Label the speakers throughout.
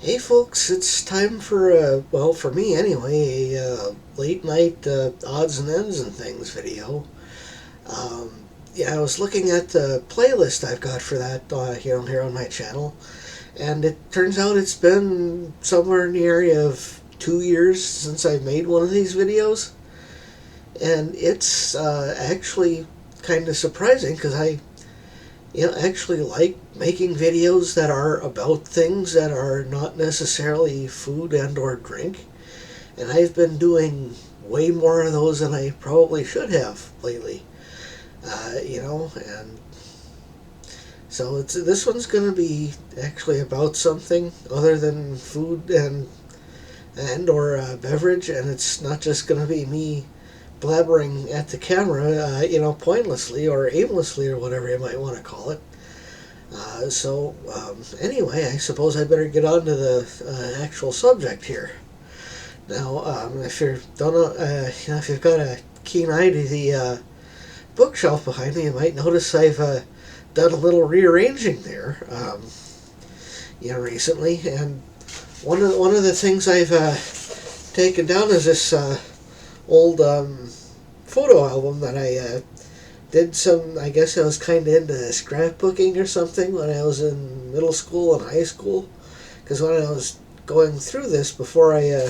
Speaker 1: Hey folks, it's time for well, for me anyway, a late night odds and ends and things video. Um, yeah, I was looking at the playlist I've got for that here on my channel, and it turns out it's been somewhere in the area of 2 years since I made one of these videos, and it's actually kind of surprising because I actually like making videos that are about things that are not necessarily food and or drink. And I've been doing way more of those than I probably should have lately. And so this one's going to be actually about something other than food and or beverage, and it's not just going to be me blabbering at the camera, pointlessly or aimlessly or whatever you might want to call it. Anyway, I suppose I better get on to the actual subject here. Now, if you don't know, if you've got a keen eye to the bookshelf behind me, you might notice I've done a little rearranging there, recently. And one of the things I've taken down is this old photo album that I did some. I guess I was kind of into scrapbooking or something when I was in middle school and high school. Because when I was going through this before I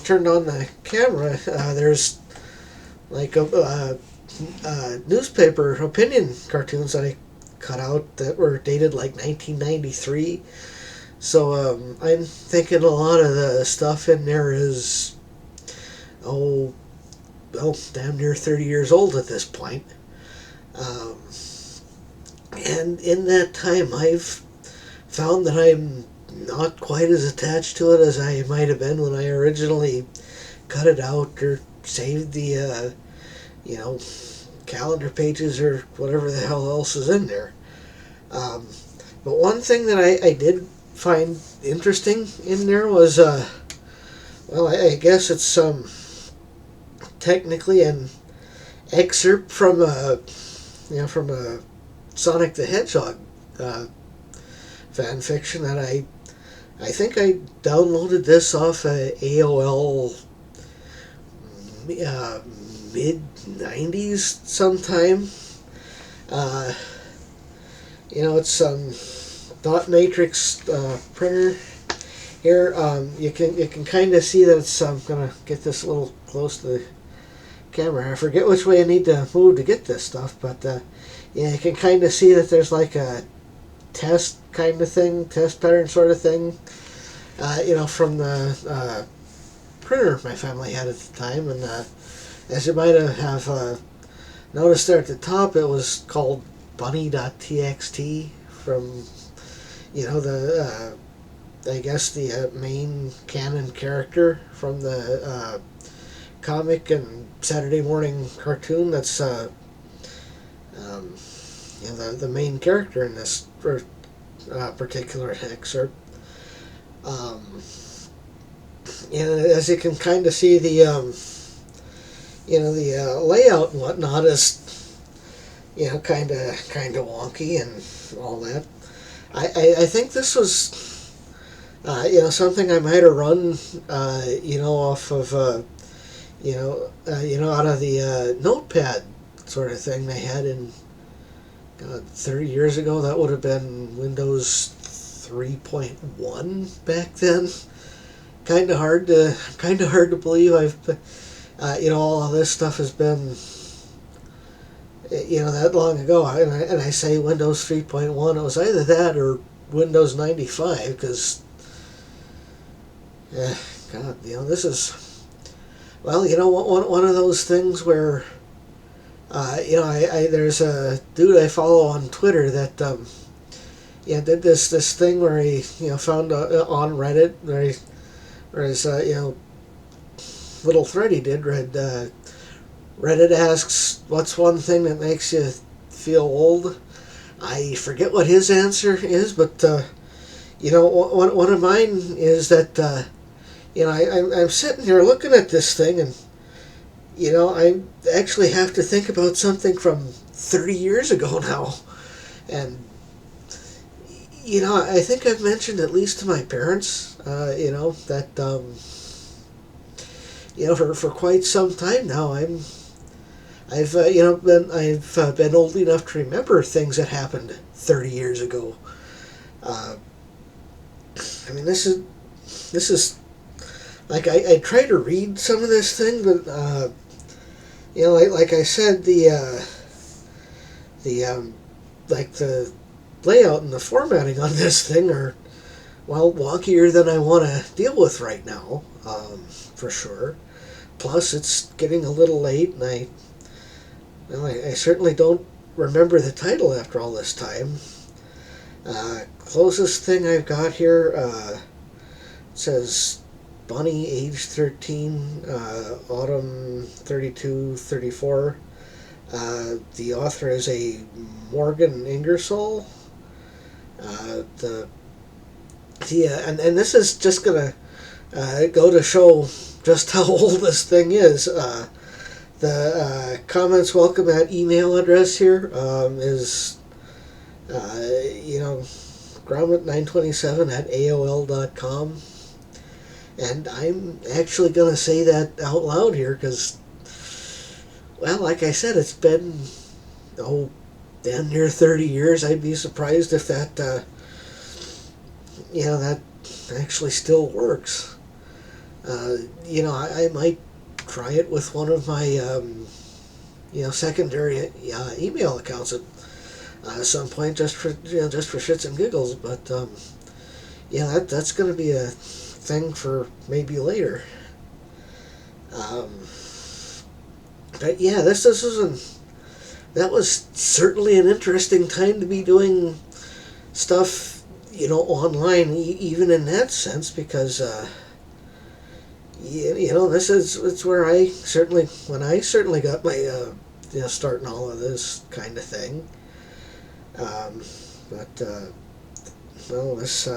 Speaker 1: turned on the camera, there's like a newspaper opinion cartoons that I cut out that were dated like 1993. So I'm thinking a lot of the stuff in there is damn near 30 years old at this point. And in that time, I've found that I'm not quite as attached to it as I might have been when I originally cut it out or saved the, calendar pages or whatever the hell else is in there. But one thing that I did find interesting in there was, I guess it's technically an excerpt from a Sonic the Hedgehog fan fiction that I think I downloaded this off AOL mid 90s sometime. It's dot matrix printer here. You can kind of see that it's. I'm gonna get this a little close to the camera. I forget which way I need to move to get this stuff, but you can kind of see that there's like a test kind of thing, test pattern sort of thing, from the printer my family had at the time. And as you might have noticed there at the top, it was called bunny.txt from, the I guess the main canon character from the comic and Saturday morning cartoon. That's the main character in this particular excerpt. As you can kind of see, the layout and whatnot is kind of wonky and all that. I think this was something I might have run off of out of the notepad sort of thing they had in 30 years ago. That would have been Windows 3.1 back then. Kind of hard to believe I've all of this stuff has been that long ago. And I say Windows 3.1. It was either that or Windows 95, because this is, one of those things where there's a dude I follow on Twitter that did this thing where he found on Reddit where his little thread he did read, Reddit asks, what's one thing that makes you feel old? I forget what his answer is, but one of mine is that I'm sitting here looking at this thing, and I actually have to think about something from 30 years ago now. And I think I've mentioned at least to my parents, that for quite some time now, I've been old enough to remember things that happened 30 years ago. Uh, I mean, this is like I try to read some of this thing, but like I said, the like the layout and the formatting on this thing are wonkier than I want to deal with right now, for sure. Plus, it's getting a little late, and I certainly don't remember the title after all this time. Closest thing I've got here says Bunny, age 13, autumn 32, 34. The author is a Morgan Ingersoll. And this is just gonna go to show just how old this thing is. The comments welcome at email address here is grommet927 at AOL.com. And I'm actually going to say that out loud here because, like I said, it's been, damn near 30 years. I'd be surprised if that, that actually still works. I might try it with one of my, secondary email accounts at some point just for shits and giggles. But, that's going to be a thing for maybe later. But yeah, that was certainly an interesting time to be doing stuff, online, even in that sense, because, it's where I certainly got my, start in all of this kind of thing. This,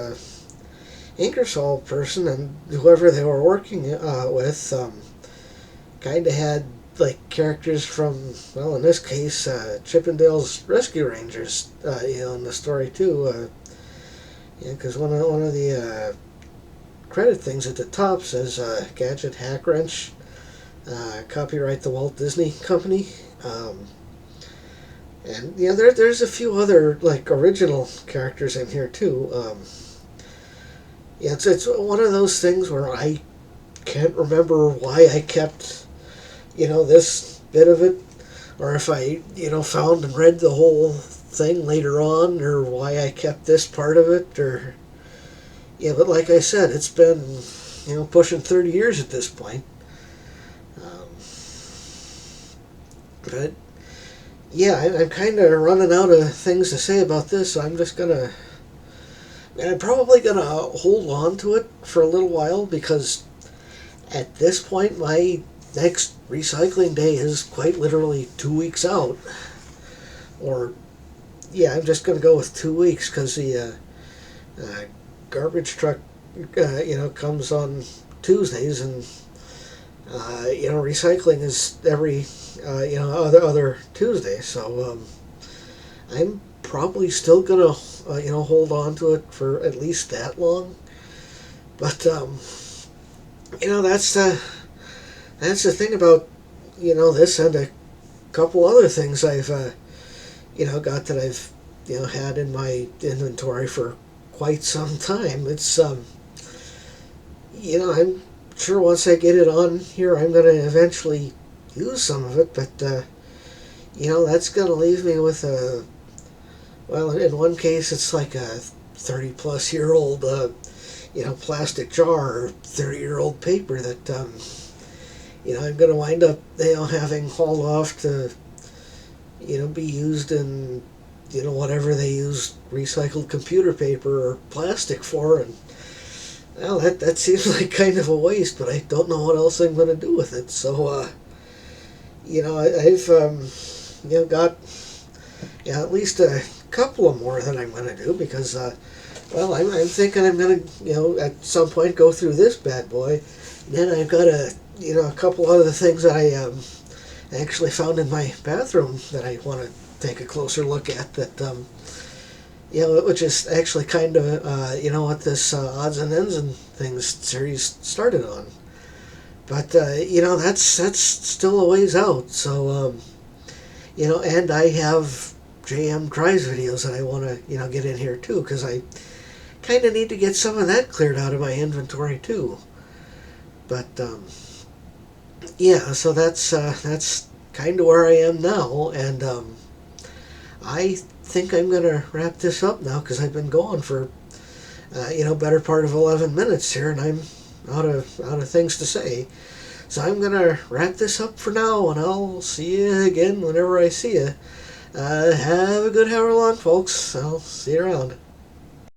Speaker 1: Ingersoll person and whoever they were working with kind of had like characters from, in this case, Chippendale's Rescue Rangers, in the story too. Because one of the credit things at the top says Gadget Hack Wrench, copyright the Walt Disney Company. And there's a few other like original characters in here too. It's one of those things where I can't remember why I kept, this bit of it, or if I, found and read the whole thing later on, or why I kept this part of it, or, but like I said, it's been, pushing 30 years at this point. But, I'm kind of running out of things to say about this, so I'm just gonna... And I'm probably going to hold on to it for a little while because at this point my next recycling day is quite literally 2 weeks out. Or, I'm just going to go with 2 weeks because the garbage truck, comes on Tuesdays and, recycling is every, other Tuesday. So I'm probably still going to hold on to it for at least that long. But, that's the thing about, this and a couple other things I've, got that I've, had in my inventory for quite some time. It's, I'm sure once I get it on here, I'm going to eventually use some of it, but, that's going to leave me with a... Well, in one case, it's like a 30-plus year old, plastic jar or 30-year-old paper that, I'm going to wind up, having hauled off to, be used in, whatever they use recycled computer paper or plastic for. And, that seems like kind of a waste, but I don't know what else I'm going to do with it. So, I've, got, at least a couple of more that I'm going to do because, I'm thinking I'm going to, at some point go through this bad boy. And then I've got a couple other things that I actually found in my bathroom that I want to take a closer look at that, which is actually kind of what this odds and ends and things series started on. But that's still a ways out. So and I have JM Tries videos that I want to get in here too, because I kind of need to get some of that cleared out of my inventory too. But so that's kind of where I am now, and I think I'm gonna wrap this up now because I've been going for better part of 11 minutes here, and I'm out of things to say. So I'm gonna wrap this up for now, and I'll see you again whenever I see you. Have a good however long, folks. I'll see you around.